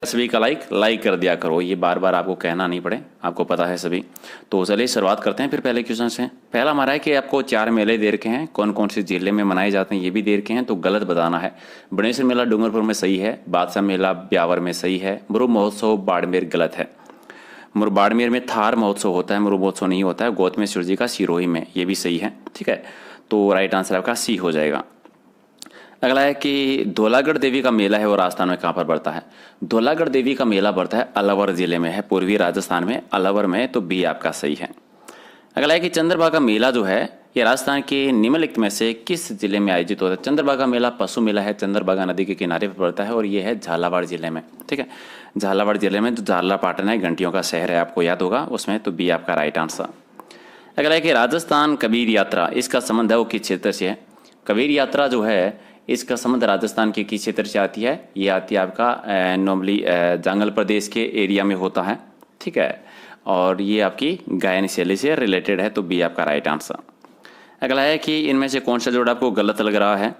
सभी का लाइक कर दिया करो, ये बार बार आपको कहना नहीं पड़े, आपको पता है सभी। तो चलिए शुरुआत करते हैं फिर पहले क्वेश्चन से। पहला हमारा है कि आपको 4 मेले दे रखे हैं, कौन कौन से जिले में मनाए जाते हैं ये भी दे रखे हैं, तो गलत बताना है। बनेश्वर मेला डूंगरपुर में सही है, बादशाह मेला ब्यावर में सही है, मुरु महोत्सव बाड़मेर गलत है। बाड़मेर में थार महोत्सव होता है, मुरु महोत्सव नहीं होता है। गौतमेश्वर जी का सिरोही में, ये भी सही है, ठीक है। तो राइट आंसर आपका सी हो जाएगा। अगला है कि धौलागढ़ देवी का मेला है वो राजस्थान में कहाँ पर पड़ता है। धौलागढ़ देवी का मेला पड़ता है अलवर जिले में है, पूर्वी राजस्थान में अलवर में, तो बी आपका सही है। अगला है कि चंद्रभागा मेला जो है ये राजस्थान के निम्नलिखित में से किस जिले में आयोजित होता है। चंद्रभागा मेला पशु मेला है, चंद्रभागा नदी के किनारे पर पड़ता है और ये है झालावाड़ जिले में, ठीक है। झालावाड़ जिले में जो झालरापाटन है, घंटियों का शहर है, आपको याद होगा उसमें, तो बी आपका राइट आंसर। अगला है कि राजस्थान कबीर यात्रा, इसका संबंध है वो किस क्षेत्र से है। कबीर यात्रा जो है इसका संबंध राजस्थान के किस क्षेत्र से आती है, ये आती है आपका नॉर्मली जंगल प्रदेश के एरिया में होता है, ठीक है। और ये आपकी गायन शैली से रिलेटेड है, तो बी आपका राइट आंसर। अगला है कि इनमें से कौन सा जोड़ आपको गलत लग रहा है।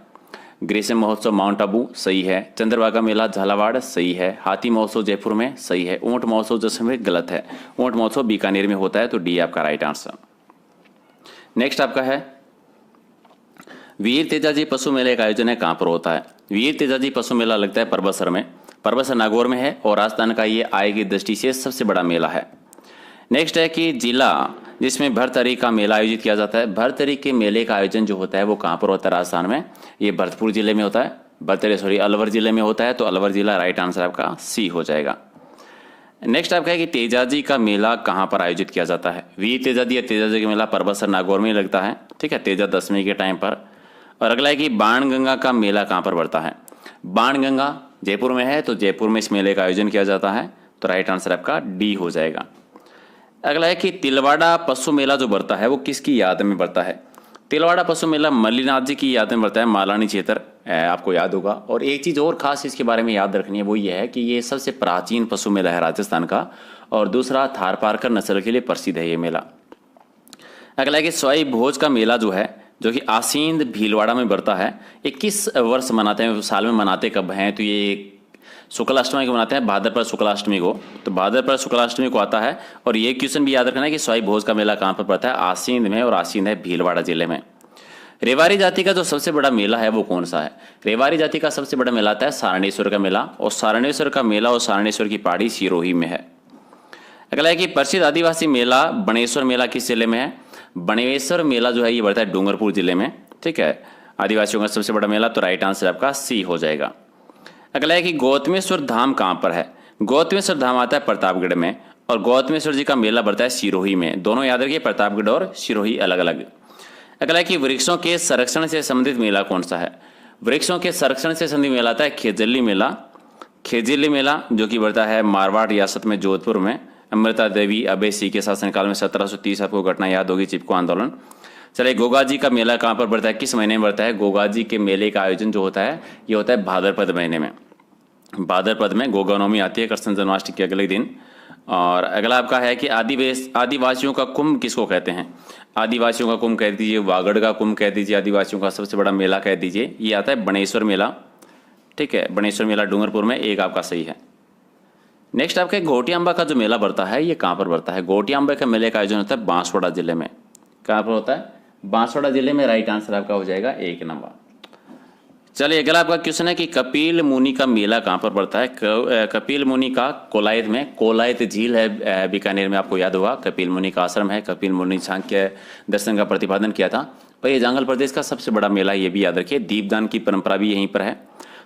ग्रीष्म महोत्सव माउंट आबू सही है, चंद्रभागा मेला झालावाड़ सही है, हाथी महोत्सव जयपुर में सही है, ऊंट महोत्सव जैसलमेर गलत है, ऊंट महोत्सव बीकानेर में होता है, तो डी आपका राइट आंसर। नेक्स्ट आपका है वीर तेजाजी पशु मेले का आयोजन है कहाँ पर होता है। वीर तेजाजी पशु मेला लगता है परबतसर में, परबतसर नागौर में है और राजस्थान का ये आय की दृष्टि से सबसे बड़ा मेला है। नेक्स्ट है कि जिला जिसमें भरतरी का मेला आयोजित किया जाता है। भरतरी के मेले का आयोजन जो होता है वो कहाँ पर होता है राजस्थान में, ये भरतपुर जिले में होता है, अलवर जिले में होता है, तो अलवर जिला राइट आंसर आपका सी हो जाएगा। नेक्स्ट आपका है कि तेजाजी का मेला कहाँ पर आयोजित किया जाता है। वीर तेजाजी या तेजाजी का मेला परबतसर नागौर में लगता है, ठीक है, तेजा दशमी के टाइम पर। और अगला है कि बाणगंगा का मेला कहाँ पर पड़ता है। बाणगंगा जयपुर में है, तो जयपुर में इस मेले का आयोजन किया जाता है, तो राइट आंसर आपका डी हो जाएगा। अगला है कि तिलवाड़ा पशु मेला जो बढ़ता है वो किसकी याद में बढ़ता है। तिलवाड़ा पशु मेला मल्लीनाथ जी की याद में बढ़ता है, मालानी क्षेत्र, आपको याद होगा। और एक चीज़ और खास इसके बारे में याद रखनी है, वो ये है कि ये सबसे प्राचीन पशु मेला है राजस्थान का, और दूसरा थारपारकर नस्ल के लिए प्रसिद्ध है ये मेला। अगला है कि सवाई भोज का मेला जो है, जो कि आसीन भीलवाड़ा में बढ़ता है, ये किस वर्ष मनाते हैं, साल में मनाते कब हैं, तो ये शुक्लाष्टमी को मनाते हैं, भाद्रपद शुक्लाष्टमी को, तो भाद्रपद शुक्लाष्टमी को आता है। और ये क्वेश्चन भी याद रखना है कि सवाई भोज का मेला कहाँ पर पड़ता है, आसीन में, और आसीन है भीलवाड़ा जिले में। रेवाड़ी जाति का जो सबसे बड़ा मेला है वो कौन सा है। रेवाड़ी जाति का सबसे बड़ा मेला आता है सारणेश्वर का मेला, और सारणेश्वर का मेला और सारणेश्वर की पहाड़ी सिरोही में है। अगला है कि प्रसिद्ध आदिवासी मेला बनेश्वर मेला किस जिले में है। बनेश्वर मेला जो है ये बढ़ता है डूंगरपुर जिले में, ठीक है, आदिवासियों का सबसे बड़ा मेला, तो राइट आंसर आपका सी हो जाएगा। अगला है कि गौतमेश्वर धाम कहाँ पर है। गौतमेश्वर धाम आता है प्रतापगढ़ में, और गौतमेश्वर जी का मेला बढ़ता है सिरोही में। दोनों याद रखिए, प्रतापगढ़ और सिरोही अलग अलग। अगला है कि वृक्षों के संरक्षण से संबंधित मेला कौन सा है। वृक्षों के संरक्षण से संबंधित मेला आता है खेजली मेला। खेजली मेला जो कि बढ़ता है मारवाड़ रियासत में, जोधपुर में। अमृता देवी अभय सिंह के शासनकाल में 1730, आपको घटना याद होगी, चिपको आंदोलन। चलिए, गोगा जी का मेला कहाँ पर बढ़ता है, किस महीने में बढ़ता है। गोगा जी के मेले का आयोजन जो होता है ये होता है भाद्रपद महीने में। भाद्रपद में गोगा नवमी आती है, कृष्ण जन्माष्टमी के अगले दिन। और अगला आपका है कि आदिवासियों का कुंभ किसको कहते हैं। आदिवासियों का कुंभ कह दीजिए, वागड़ का कुंभ कह दीजिए, आदिवासियों का सबसे बड़ा मेला कह दीजिए, ये आता है बनेश्वर मेला, ठीक है। बनेश्वर मेला डूंगरपुर में, एक आपका सही है। नेक्स्ट आपका घोटियांबा का जो मेला बढ़ता है ये कहाँ पर बढ़ता है। घोटियांबा का मेले का आयोजन होता है बांसवाड़ा जिले में। कहाँ पर होता है, बांसवाड़ा जिले में, राइट आंसर आपका हो जाएगा 1 नंबर। चलिए, अगला आपका क्वेश्चन है कि कपिल मुनि का मेला कहाँ पर पड़ता है। कपिल मुनि का कोलायत में, कोलायत झील है बीकानेर में, आपको याद होगा, कपिल मुनि का आश्रम है। कपिल मुनि सांख्य दर्शन का प्रतिपादन किया था। और ये जंगल प्रदेश का सबसे बड़ा मेला, ये भी याद रखिए, दीपदान की परंपरा भी यहीं पर है,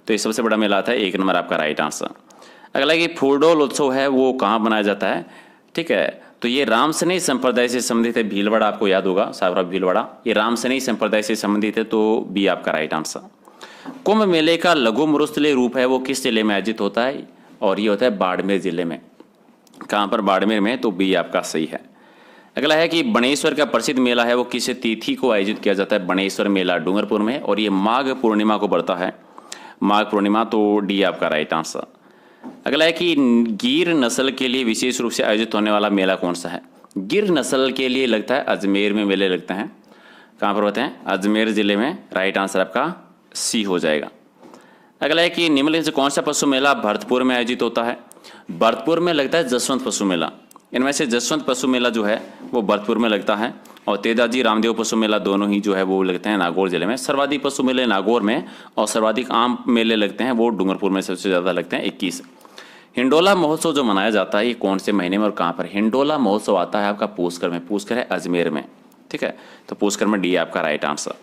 तो ये सबसे बड़ा मेला आता है, 1 नंबर आपका राइट आंसर। अगला कि फूलडोल उत्सव है वो कहाँ मनाया जाता है, ठीक है, तो ये रामसनेही संप्रदाय से संबंधित है। भीलवाड़ा आपको याद होगा, सावरा भीलवाड़ा, ये रामसनेही संप्रदाय से संबंधित है, तो बी आपका राइट आंसर। कुंभ मेले का लघु मरुस्थलीय रूप है वो किस जिले में आयोजित होता है, और ये होता है बाड़मेर जिले में। कहाँ पर, बाड़मेर में, तो बी आपका सही है। अगला है कि बनेश्वर का प्रसिद्ध मेला है वो किस तिथि को आयोजित किया जाता है। बनेश्वर मेला डूंगरपुर में, और ये माघ पूर्णिमा को बढ़ता है, माघ पूर्णिमा, तो डी आपका राइट आंसर। अगला है कि गिर नस्ल के लिए विशेष रूप से आयोजित होने वाला मेला कौन सा है। गिर नस्ल के लिए लगता है अजमेर में मेले लगते हैं। कहाँ पर होते हैं, अजमेर जिले में, राइट आंसर आपका सी हो जाएगा। अगला है कि निम्नलिखित में से कौन सा पशु मेला भरतपुर में आयोजित होता है? भरतपुर में लगता है जसवंत पशु मेला। इनमें से जसवंत पशु मेला जो है वो भरतपुर में लगता है, और तेजाजी रामदेव पशु मेला दोनों ही जो है वो लगते हैं नागौर जिले में। सर्वाधिक पशु मेले नागौर में, और सर्वाधिक आम मेले लगते हैं वो डूंगरपुर में सबसे ज़्यादा लगते हैं 21। हिंडोला महोत्सव जो मनाया जाता है ये कौन से महीने में और कहाँ पर? हिंडोला महोत्सव आता है आपका पुष्कर में। पुष्कर है अजमेर में, ठीक है, तो पुष्कर में डी है आपका राइट आंसर।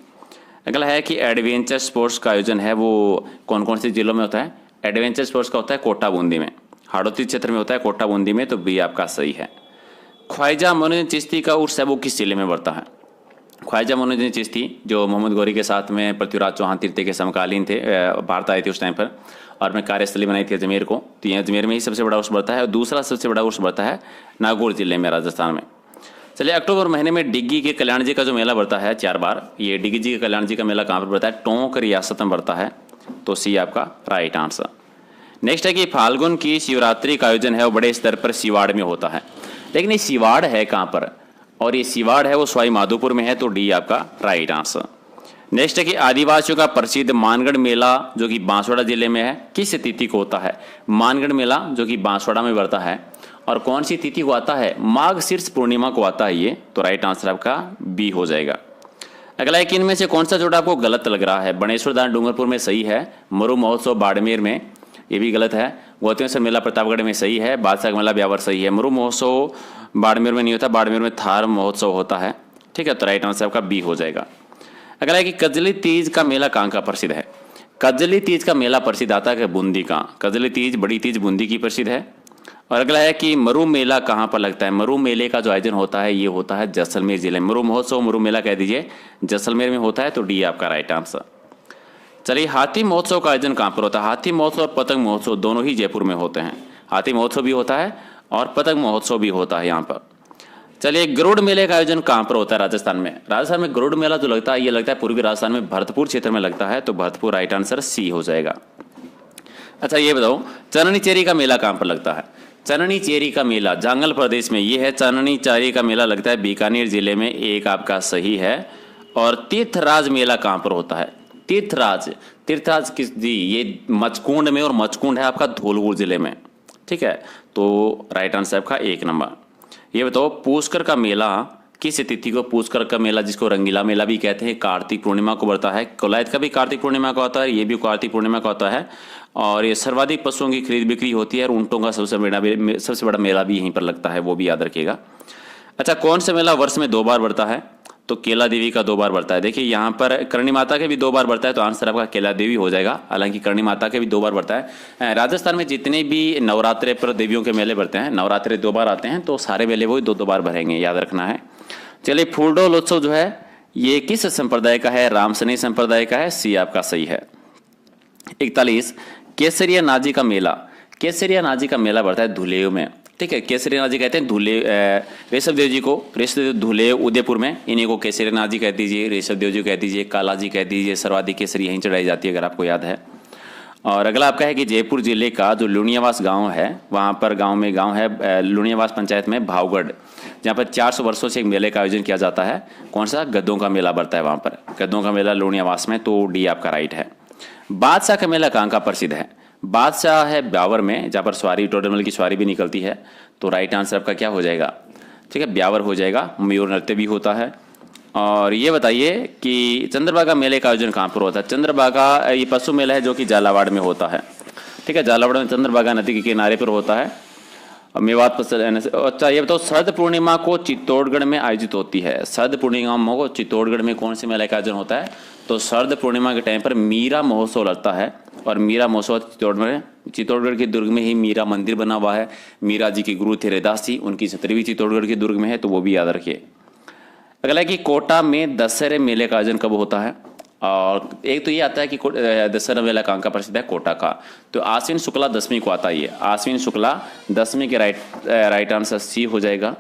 अगला है कि एडवेंचर स्पोर्ट्स का आयोजन है वो कौन कौन से जिलों में होता है? एडवेंचर स्पोर्ट्स का होता है कोटा बूंदी में, हाड़ौती क्षेत्र में होता है कोटा बूंदी में, तो बी आपका सही है। ख्वाजा मोइनुद्दीन चिश्ती का उर्स है वो किस जिले में पड़ता है? ख्वाजा मोइनुद्दीन चिश्ती जो मोहम्मद गौरी के साथ में पृथ्वीराज चौहान तृतीय के समकालीन थे, भारत आए थे उस टाइम पर, और अपने कार्यस्थली बनाई थी अजमेर को, तो ये अजमेर में ही सबसे बड़ा उर्स बढ़ता है, और दूसरा सबसे बड़ा उर्स बढ़ता है नागौर जिले में राजस्थान में। चलिए, अक्टूबर महीने में डिग्गी के कल्याण जी का जो मेला बढ़ता है 4 बार, ये डिग्गी जी के कल्याण जी का मेला कहाँ पर बढ़ता है? टोंक रियासत में बढ़ता है, तो सी आपका राइट आंसर। नेक्स्ट है कि फाल्गुन की शिवरात्रि का आयोजन है वो बड़े स्तर पर सिवाड़ में होता है, लेकिन ये सिवाड़ है कहाँ पर? और ये सिवाड़ है वो सवाई माधोपुर में है, तो डी आपका राइट आंसर। नेक्स्ट है कि आदिवासियों का प्रसिद्ध मानगढ़ मेला जो कि बांसवाड़ा जिले में है किस तिथि को होता है? मानगढ़ मेला जो कि बांसवाड़ा में बढ़ता है, और कौन सी तिथि को आता है? माघ शीर्ष पूर्णिमा को आता है ये, तो राइट आंसर आपका बी हो जाएगा। अगला है कि इनमें से कौन सा जोड़ा आपको गलत लग रहा है? बनेश्वर दान डूंगरपुर में सही है, मरु महोत्सव बाड़मेर में ये भी गलत है, गौतमेश्वर मेला प्रतापगढ़ में सही है, बादशाह का मेला ब्यावर सही है। मरु महोत्सव बाड़मेर में नहीं होता, बाड़मेर में थार महोत्सव होता है, ठीक है, तो राइट आंसर आपका बी हो जाएगा। अगला है कि कजली तीज का मेला कहाँ का प्रसिद्ध है? कजली तीज का मेला प्रसिद्ध आता है बूंदी का, कजली तीज बड़ी तीज बूंदी की प्रसिद्ध है। और अगला है कि मरु मेला कहाँ पर लगता है? मरु मेले का जो आयोजन होता है ये होता है जैसलमेर जिले में। मरु महोत्सव मरु मेला कह दीजिए जैसलमेर में होता है, तो डी आपका राइट आंसर। चलिए, हाथी महोत्सव का आयोजन कहाँ पर होता है? हाथी महोत्सव और पतंग महोत्सव दोनों ही जयपुर में होते हैं। हाथी महोत्सव भी होता है और पतंग महोत्सव भी होता है यहाँ पर। चलिए, गरुड़ मेले का आयोजन कहाँ पर होता है राजस्थान में? राजस्थान में गरुड़ मेला जो लगता है ये लगता है पूर्वी राजस्थान में भरतपुर क्षेत्र में लगता है, तो भरतपुर राइट आंसर सी हो जाएगा। अच्छा, ये बताओ चननी चेरी का मेला कहाँ पर लगता है? चननी चेरी का मेला जांगल प्रदेश में ये है, चननी चेरी का मेला लगता है बीकानेर जिले में, एक आपका सही है। और तीर्थराज मेला कहाँ पर होता है? तीर्थराज किस जी? ये मचकुंड में, और मचकुंड है आपका धौलपुर जिले में, ठीक है, तो राइट आंसर आपका 1 नंबर। ये बताओ पुष्कर का मेला किस तिथि को? पुष्कर का मेला जिसको रंगीला मेला भी कहते हैं कार्तिक पूर्णिमा को बढ़ता है। कौलायत का भी कार्तिक पूर्णिमा का होता है, ये भी कार्तिक पूर्णिमा का होता है, और ये सर्वाधिक पशुओं की खरीद बिक्री होती है, और ऊँटों का सबसे बड़ा मेला भी यहीं पर लगता है, वो भी याद रखिएगा। अच्छा, कौन सा मेला वर्ष में 2 बार बढ़ता है? तो केला देवी का 2 बार बढ़ता है। देखिए यहाँ पर करणी माता के भी 2 बार बढ़ता है, तो आंसर आपका केला देवी हो जाएगा। हालांकि करणी माता के भी 2 बार बढ़ता है। राजस्थान में जितने भी नवरात्रे पर देवियों के मेले बढ़ते हैं, नवरात्रे 2 बार आते हैं, तो सारे मेले वो 2-2 बार भरेंगे, याद रखना है। चलिए, फूलडोल उत्सव जो है ये किस संप्रदाय का है? रामसनी संप्रदाय का है, सी आपका सही है। 41 केसरिया नाजी का मेला, केसरिया नाजी का मेला बढ़ता है धुलेव में, ठीक है। केसरिया नाजी कहते हैं धुले ऋषभ देव जी को, ऋषभ धुलेव उदयपुर में, इन्हीं को केसरिया नाजी कह दीजिए, ऋषभ देव जी कह दीजिए, काला जी कह दीजिए, सर्वाधिक केसरी यहीं चढ़ाई जाती है अगर आपको याद है। और अगला आपका है कि जयपुर जिले का जो लुणियावास गांव है, वहाँ पर गांव है लुणियावास पंचायत में भावगढ़, जहाँ पर 400 वर्षों से एक मेले का आयोजन किया जाता है। कौन सा? गद्दों का मेला बढ़ता है वहाँ पर, गद्दों का मेला लुणियावास में, तो डी आपका राइट है। बादशाह का मेला कहाँ का प्रसिद्ध है? बादशाह है ब्यावर में, जहाँ पर सवारी टोडरमल की सवारी भी निकलती है, तो राइट आंसर आपका क्या हो जाएगा? ठीक है, ब्यावर हो जाएगा। मयूर नृत्य भी होता है। और ये बताइए कि चंद्रभागा मेले का आयोजन कहाँ पर होता है? चंद्रभागा ये पशु मेला है जो कि झालावाड़ में होता है, ठीक है, झालावाड़ में चंद्रभागा नदी के किनारे पर होता है। मेवात पर। अच्छा, ये बताओ शरद पूर्णिमा को चित्तौड़गढ़ में आयोजित होती है। शरद पूर्णिमा को चित्तौड़गढ़ में कौन से मेले का आयोजन होता है? तो शरद पूर्णिमा के टाइम पर मीरा महोत्सव लगता है, और मीरा महोत्सव चित्तौड़गढ़ के दुर्ग में ही मीरा मंदिर बना हुआ है। मीरा जी के गुरु थे रैदास जी, उनकी छतरी भी चित्तौड़गढ़ के दुर्ग में है, तो वो भी याद रखिए। अगला है कि कोटा में दशहरे मेले का आयोजन कब होता है? और एक तो ये आता है कि दशहरा मेला कहाँ का प्रसिद्ध है? कोटा का, तो आश्विन शुक्ला दशमी को आता है ये, आश्विन शुक्ला दशमी के राइट आंसर सी हो जाएगा।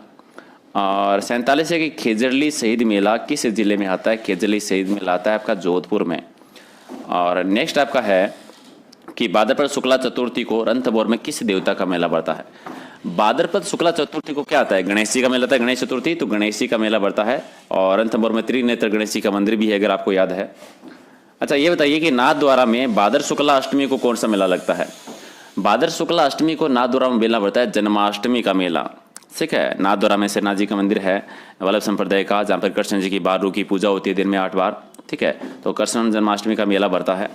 और 47 है कि खेजड़ली शहीद मेला किस जिले में आता है? खेजड़ली शहीद मेला आता है आपका जोधपुर में। और नेक्स्ट आपका है कि भाद्रपद शुक्ला चतुर्थी को रणथंभौर में किस देवता का मेला बढ़ता है? भाद्रपद शुक्ला चतुर्थी को क्या आता है? गणेश जी का मेला आता है, गणेश चतुर्थी, तो गणेश जी का मेला बढ़ता है। और रणथंभौर में त्रिनेत्र गणेश जी का मंदिर भी है, अगर आपको याद है। अच्छा ये बताइए कि नाथद्वारा में भादर शुक्ला अष्टमी को कौन सा मेला लगता है? भादर शुक्ला अष्टमी को नाथद्वारा में मेला पड़ता है जन्माष्टमी का मेला। ठीक है, नाथद्वारा में श्रीनाथ जी का मंदिर है वल्लभ संप्रदाय का, जहाँ पर कृष्ण जी की बारू की पूजा होती है दिन में 8 बार। ठीक है, तो कृष्ण जन्माष्टमी का मेला बढ़ता है।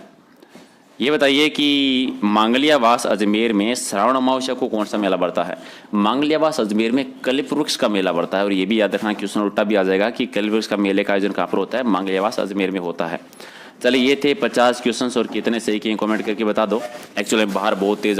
ये बताइए कि मांगलियावास अजमेर में श्रावण अमावस्या को कौन सा मेला बढ़ता है? मांगलियावास अजमेर में कल्प वृक्ष का मेला बढ़ता है। और ये भी याद रखना, क्वेश्चन उल्टा भी आ जाएगा कि कल्प वृक्ष का मेले का आयोजन कहाँ पर होता है? मांगलियावास अजमेर में होता है। चलिए ये थे 50 क्वेश्चंस और कितने सही किए कमेंट करके बता दो। एक्चुअली बाहर बहुत तेज